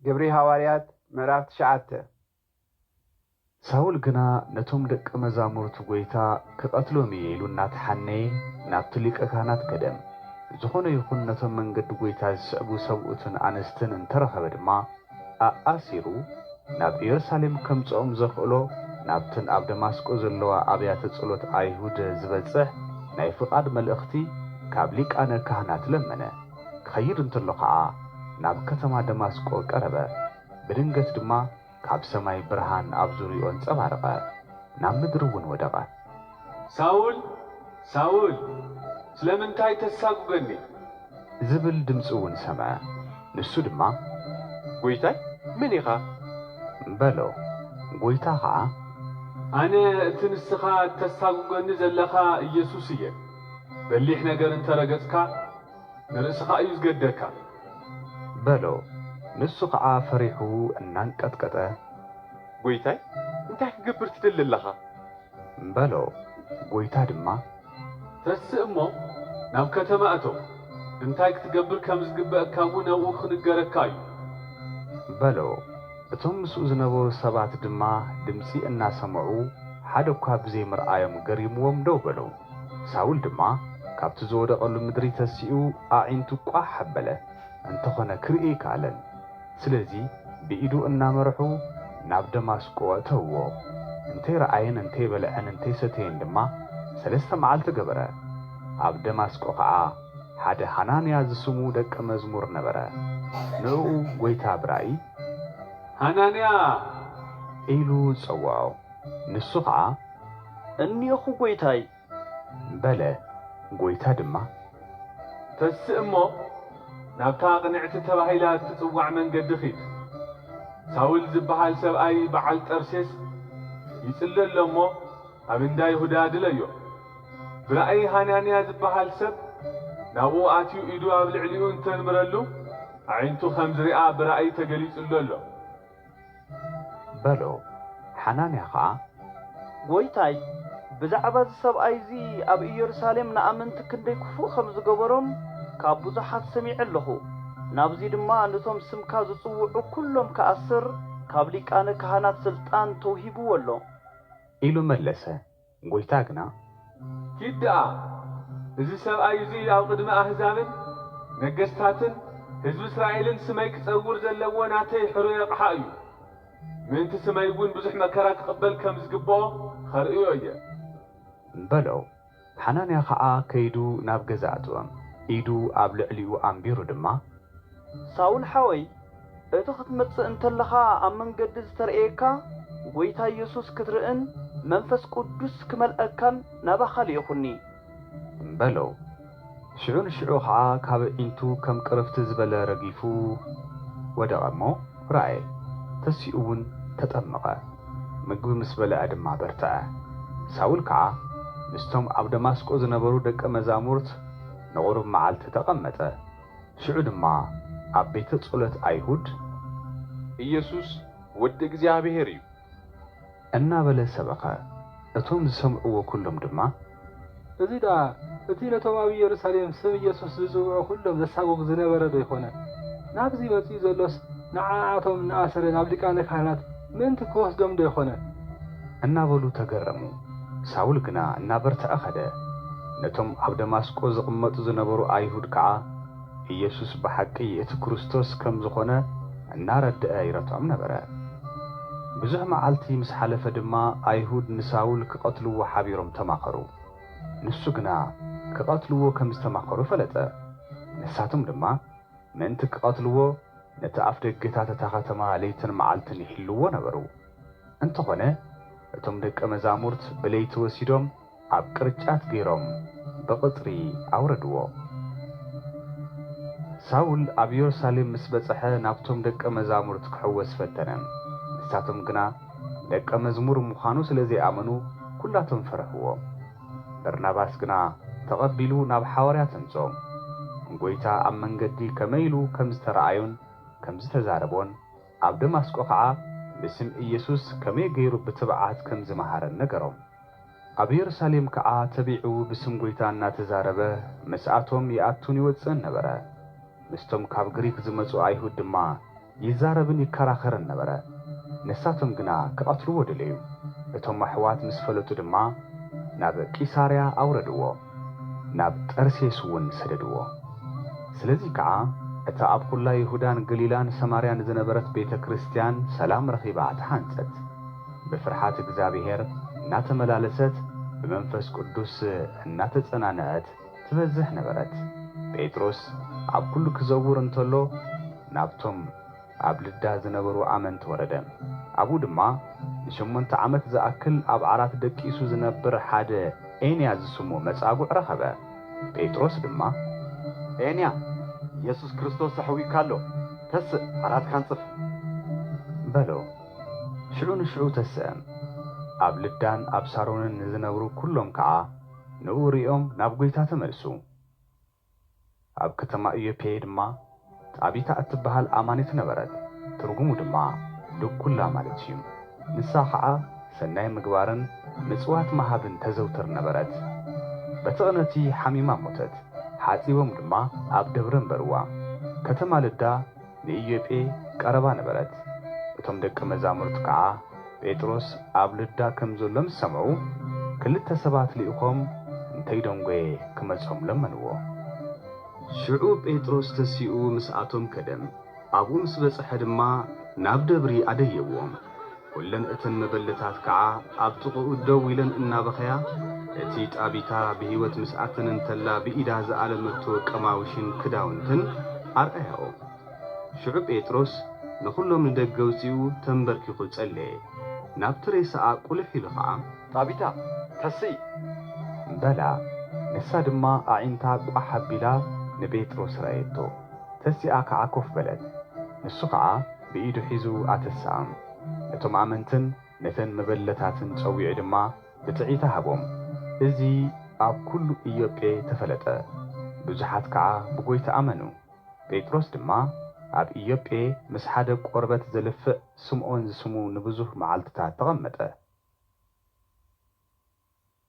ግብሪ ሐዋርያት ምዕራፍ 9 ሳውል ግና ነቶም ደቀ መዛሙርቱ ጎይታ ክቐትሎም ኢሉ እናተሓነየ ናብቲ ሊቀ ካህናት ከደም ዝኾነ ይኹን ነቶም መንገዲ ጎይታ ዝስዕቡ ሰብኡትን ኣንስትን እንተረኸበ ድማ ኣሲሩ ናብ ኢየሩሳሌም ከምጽኦም ዘኽእሎ ናብተን ኣብ ደማስቆ ዘለዋ ኣብያተ ጸሎት ኣይሁድ ዝበጽሕ ናይ ፍቓድ መልእኽቲ ካብ ሊቃነ ካህናት ለመነ። ክኸይድ እንተሎ ኸዓ ናብ ከተማ ደማስቆ ቀረበ። ብድንገት ድማ ካብ ሰማይ ብርሃን ኣብ ዙርይኡ አንጸባረቐ፣ ናብ ምድሪ እውን ወደቐ። ሳውል ሳውል ስለምንታይ ተሳጉገኒ ዝብል ድምፂ እውን ሰምዐ። ንሱ ድማ ጎይታይ ምን ኢኻ በሎ። ጎይታ ኸዓ ኣነ እቲ ንስኻ ተሳጉገኒ ዘለኻ ኢየሱስ እየ። በሊሕ ነገር እንተረገጽካ ንርእስኻ እዩ ዝገደካ በሎ። ንሱ ኸዓ ፈሪሑ እናንቀጥቀጠ ጎይታይ እንታይ ክገብር ትደሊ ኣለኻ በሎ። ጎይታ ድማ ተስእ እሞ ናብ ከተማ እቶ እንታይ ክትገብር ከም ዝግበአካ እውን ኣብኡ ክንገረካ እዩ በሎ። እቶም ምስኡ ዝነበሩ ሰባት ድማ ድምፂ እናሰምዑ ሓደ እኳ ብዘይምርኣዮም ገሪምዎም ደው በለው። ሳውል ድማ ካብቲ ዝወደቐሉ ምድሪ ተሲኡ ኣዒንቱ ቋሕ ኣበለ፣ እንተኾነ ክርኢ ይከኣለን። ስለዚ ብኢዱ እናመርሑ ናብ ደማስቆ እተውዎ። እንተይረኣየን እንተይበልዐን እንተይሰተየን ድማ 3 መዓልቲ ገበረ። ኣብ ደማስቆ ኸዓ ሓደ ሓናንያ ዝስሙ ደቀ መዝሙር ነበረ። ንዕኡ ጎይታ ብራእይ ሓናንያ ኢሉ ጸውዖ። ንሱ ኸዓ እኒኹ ጎይታይ በለ። ጎይታ ድማ ተስእ እሞ ናብታ ቅንዕቲ ተባሂላ እትጽዋዕ መንገዲ ኺድ። ሳውል ዝበሃል ሰብኣይ በዓል ጠርሴስ ይጽለሎ እሞ ኣብ እንዳ ይሁዳ ድለዮ። ብራእይ ሓናንያ ዝበሃል ሰብ ናብኡ ኣትዩ ኢዱ ኣብ ልዕሊኡ እንተንምረሉ ኣዒንቱ ከም ዝሪኣ ብራእይ ተገሊጹሎ ኣሎ በሎ። ሓናንያ ኸዓ ጎይታይ ብዛዕባ እዚ ሰብኣይ እዚ ኣብ ኢየሩሳሌም ንኣመንቲ ክንደይ ክፉእ ከም ዝገበሮም ካብ ብዙሓት ሰሚዐ ኣለኹ። ናብዚ ድማ ነቶም ስምካ ዝጽውዑ ኩሎም ከኣስር ካብ ሊቃነ ካህናት ስልጣን ተውሂብዎ ኣሎ ኢሉ መለሰ። ጎይታ ግና ሂድ ደኣ እዚ ሰብኣይ እዚ ኣብ ቅድሚ ኣሕዛብን ነገሥታትን ህዝቢ እስራኤልን ስመይ ክጸውር ዘለዎ ናተይ ሕሩይ ኣቕሓ እዩ። ምእንቲ ስመይ እውን ብዙሕ መከራ ክቕበል ከም ዝግብኦ ኸርእዮ እየ በሎ። ሓናንያ ኸዓ ከይዱ ናብ ገዛ ኣጥወም፣ ኢዱ ኣብ ልዕሊኡ ኣንቢሩ ድማ ሳውል ሓወይ እቲ ክትመጽእ እንተለኻ ኣብ መንገዲ ዝተርአየካ ጎይታ ኢየሱስ ክትርእን መንፈስ ቅዱስ ክመልአካን ናባኻ ልኢኹኒ በሎ። ሽዑ ንሽዑ ኸዓ ካብ ዒንቱ ከም ቅርፍቲ ዝበለ ረጊፉ ወደቐ እሞ ረአየ። ተሲኡ እውን ተጠመቐ። ምግቢ ምስ በልዐ ድማ በርትዐ። ሳውል ከዓ ምስቶም ኣብ ደማስቆ ዝነበሩ ደቀ መዛሙርት ንቑሩብ መዓልቲ ተቐመጠ። ሽዑ ድማ ኣብ ቤተ ጸሎት ኣይሁድ ኢየሱስ ወዲ እግዚኣብሔር እዩ እናበለ ሰበኸ። እቶም ዝሰምዕዎ ኩሎም ድማ እዚ ዳ እቲ ነቶም ኣብ ኢየሩሳሌም ስም ኢየሱስ ዝጽውዑ ኩሎም ዘሳጎግ ዝነበረ ዶ ይኾነ? ናብዚ መጺኡ ዘሎስ ንዓዓቶም ንኣሰረ ናብ ሊቃነ ካህናት ምእንቲ ክወስዶም ዶ ይኾነ? እናበሉ ተገረሙ። ሳውል ግና እናበርትዐ ኸደ። ነቶም ኣብ ደማስቆ ዝቕመጡ ዝነበሩ ኣይሁድ ከዓ ኢየሱስ ብሓቂ እቲ ክርስቶስ ከም ዝኾነ እናረድአ ይረትዖም ነበረ። ብዙሕ መዓልቲ ምስ ሓለፈ ድማ ኣይሁድ ንሳውል ክቐትልዎ ሓቢሮም ተማኸሩ። ንሱ ግና ክቐትልዎ ከም ዝተማኸሩ ፈለጠ። ንሳቶም ድማ ምእንቲ ክቐትልዎ ነቲ ኣፍ ደገታት እታ ከተማ ለይትን መዓልትን ይሕልዎ ነበሩ። እንተኾነ እቶም ደቀ መዛሙርት ብለይቲ ወሲዶም ኣብ ቅርጫት ገይሮም ብቕጽሪ ኣውረድዎ። ሳውል ኣብ ኢየሩሳሌም ምስ በጽሐ ናብቶም ደቀ መዛሙርት ክሕወስ ፈተነ። ንሳቶም ግና ደቀ መዝሙር ምዃኑ ስለ ዘይኣመኑ ኩላቶም ፈርሕዎ። በርናባስ ግና ተቐቢሉ ናብ ሐዋርያት ኣምጽኦም። ጎይታ ኣብ መንገዲ ከመይ ኢሉ ከም ዝተረኣዮን ከም ዝተዛረቦን ኣብ ደማስቆ ኸዓ ብስም ኢየሱስ ከመይ ገይሩ ብትብዓት ከም ዝመሃረን ነገሮም። ኣብ ኢየሩሳሌም ከዓ ተቢዑ ብስም ጎይታ እናተዛረበ መስኣቶም ይኣቱን ይወፅን ነበረ። ምስቶም ካብ ግሪክ ዝመጹ ኣይሁድ ድማ ይዛረብን ይከራኸርን ነበረ። ንሳቶም ግና ክቐትልዎ ደለዩ። እቶም ኣሕዋት ምስ ፈለጡ ድማ ናብ ቂሳርያ ኣውረድዎ፣ ናብ ጠርሴስ እውን ሰደድዎ። ስለዚ ከዓ እታ ኣብ ኩላ ይሁዳን ገሊላን ሰማርያን ዝነበረት ቤተ ክርስቲያን ሰላም ረኺባ ተሓንጸት። ብፍርሃት እግዚአብሔር እናተመላለሰት ብመንፈስ ቅዱስ እናተጸናነዐት ትበዝሕ ነበረት። ጴጥሮስ ኣብ ኩሉ ክዘውር እንተሎ ናብቶም ኣብ ልዳ ዝነበሩ ኣመንቲ ወረደ። ኣብኡ ድማ ን8 ዓመት ዝኣክል ኣብ ዓራት ደቂሱ ዝነብር ሓደ ኤንያ ዝስሙ መጻጉዕ ረኸበ። ጴጥሮስ ድማ ኤንያ ኢየሱስ ክርስቶስ ኣሕዊካ ኣሎ፣ ተስእ ዓራት ካንጽፍ በሎ። ሽዑ ንሽዑ ተስአ። ኣብ ልዳን ኣብ ሳሮንን ዝነብሩ ኩሎም ከዓ ንኡ ሪኦም ናብ ጐይታ ተመልሱ። ኣብ ከተማ ኢዮጴ ድማ ጣቢታ እትበሃል ኣማኒት ነበረት። ትርጉሙ ድማ ድኩላ ማለት እዩ። ንሳ ከዓ ሰናይ ምግባርን ምጽዋት መሃብን ተዘውትር ነበረት። በትቕነቲ ሓሚማ ሞተት። ሓጺቦም ድማ ኣብ ደብረ እምበርዋ። ከተማ ልዳ ንኢዮጴ ቀረባ ነበረት። እቶም ደቀ መዛሙርት ከዓ ጴጥሮስ ኣብ ልዳ ከም ዘሎ ምስ ሰምዑ ክልተ ሰባት ልኢኾም እንተይደንጎየ ክመጾም ለመንዎ። ሽዑ ጴጥሮስ ተሲኡ ምስኣቶም ከደም። ኣብኡ ምስ በጽሐ ድማ ናብ ደብሪ ኣደየዎም። ኩለን እተን መበለታት ከዓ ኣብ ጥቕኡ ደው ኢለን እናበኸያ እቲ ጣቢታ ብህይወት ምስኣተን እንተላ ብኢዳ ዝኣለመቶ ቀማውሽን ክዳውንትን ኣርአያኦ። ሽዑ ጴጥሮስ ንኹሎም ንደገ ውፂኡ ተንበርኪኹ ጸለየ። ናብቲ ሬሳኣ ቁልሕ ኢሉ ከዓ ጣቢታ ተስኢ በላ። ንሳ ድማ ኣዒንታ ቋሕ ኣቢላ ንጴጥሮስ ረአየቶ። ተሲኣ ከዓ ኮፍ በለት። ንሱ ከዓ ብኢዱ ሒዙ ኣተስኣም። እቶም ኣመንትን ነተን መበለታትን ጸዊዑ ድማ ብጥዒታ ሃቦም። እዚ ኣብ ኩሉ ኢዮጴ ተፈለጠ። ብዙሓት ከዓ ብጐይታ ኣመኑ። ጴጥሮስ ድማ ኣብ ኢዮጴ ምስ ሓደ ቆርበት ዘልፍዕ ስምዖን ዝስሙ ንብዙሕ መዓልትታት ተቐመጠ።